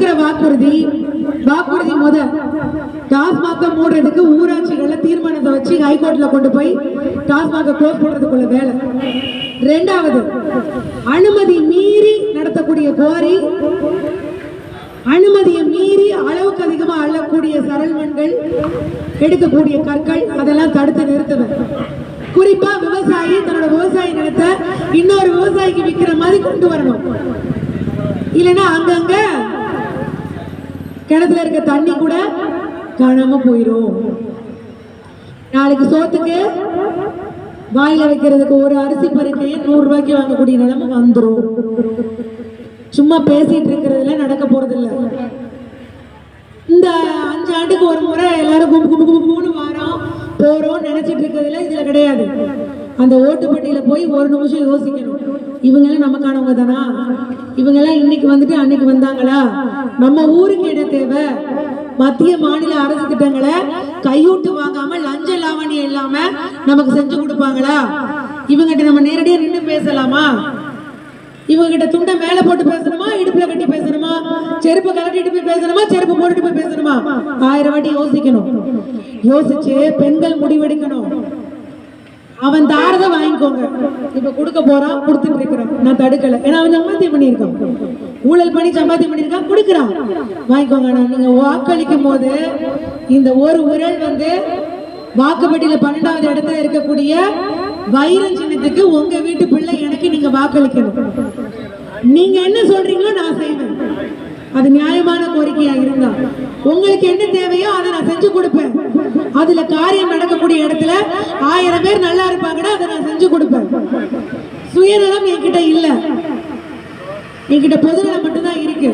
கொடுக்கிற வாக்குறுதி முத டாஸ்மாக மூடுறதுக்கு ஊராட்சிகள்ல தீர்மானத்தை வச்சு ஹைகோர்ட்ல கொண்டு போய் டாஸ்மாக க்ளோஸ் பண்றதுக்குள்ள வேலை. ரெண்டாவது, அனுமதி மீறி நடத்தக்கூடிய குவாரி, அனுமதியை மீறி அளவுக்கு அதிகமா அள்ளக்கூடிய சரல் மண்கள், எடுக்கக்கூடிய கற்கள், அதெல்லாம் தடுத்து நிறுத்துவேன். குறிப்பா விவசாயி தன்னோட விவசாய நிலத்தை இன்னொரு விவசாயிக்கு விற்கிற மாதிரி கொண்டு வரணும். இல்லைன்னா அங்கங்க கிணத்துல இருக்க தண்ணி கூட காணாம போயிரும். நாளைக்கு சோத்துக்கு வாயில வைக்கிறதுக்கு ஒரு அரிசி பருக்கையை 100 ரூபாய்க்கு வாங்கக்கூடிய நிலைமை வந்துடும். சும்மா பேசிட்டு இருக்கிறதுல நடக்க போறது இல்லை. இந்த 5 ஆண்டுக்கு ஒரு முறை எல்லாரும் கும்பு வாரம் போறோம் நினைச்சிட்டு இருக்கிறதுல இதுல கிடையாது. அந்த ஓட்டுப்பட்டியில போய் ஒரு நிமிஷம் யோசிக்கணும். இவங்க எல்லாம் நமக்கானவங்க தானா? இவங்க எல்லாம் இன்னைக்கு வந்துட்டு அன்னைக்கு வந்தாங்களா? நம்ம ஊருக்கு என்ன தேவை? மத்திய மாநில அரசு திட்டங்களை கையூட்டு வாங்காம லஞ்ச லாவணியம் இல்லாம நமக்கு செஞ்சு கொடுப்பாங்களா? இவங்கிட்ட நம்ம நேரடியா நின்று பேசலாமா? இவங்க கிட்ட துண்டை மேல போட்டு பேசணுமா, இடுப்புல கட்டி பேசணுமா, செருப்பு கலட்டிட்டு போய் பேசணுமா, செருப்பு போட்டுட்டு போய் பேசணுமா? 1000 வாட்டி யோசிக்கணும். யோசிச்சு பெண்கள் முடிவெடுக்கணும். அவன் தாரத வாங்கிக்கோங்க. இப்ப கொடுக்க போறான், கொடுத்துட்டு இருக்கிறான். நான் தடுக்கல, ஏன்னா அவன் சம்பாத்தியம் பண்ணியிருக்கான், ஊழல் பண்ணி சம்பாத்தியம் பண்ணியிருக்கான், கொடுக்குறான், வாங்கிக்கோங்க. நீங்க வாக்களிக்கும் போது இந்த ஒரு உரல் வாக்குப்பட்டியில 12வது இடத்துல இருக்கக்கூடிய வைரம் சின்னத்துக்கு உங்க வீட்டு பிள்ளை எனக்கு நீங்க வாக்களிக்கணும். நீங்க என்ன சொல்றீங்களோ நான் செய்வேன். அது நியாயமான கோரிக்கையா இருந்தா உங்களுக்கு என்ன தேவையோ அதை நான் செஞ்சு கொடுப்பேன். அதுல காரியம் நடக்கக்கூடிய இடத்துல 1000 பேர் நல்லா இருப்பாங்கன்னா அதை நான் செஞ்சு கொடுப்பேன். சுயநலம் என்கிட்ட இல்ல, என்கிட்ட பொதுநலம் மட்டும்தான் இருக்கு.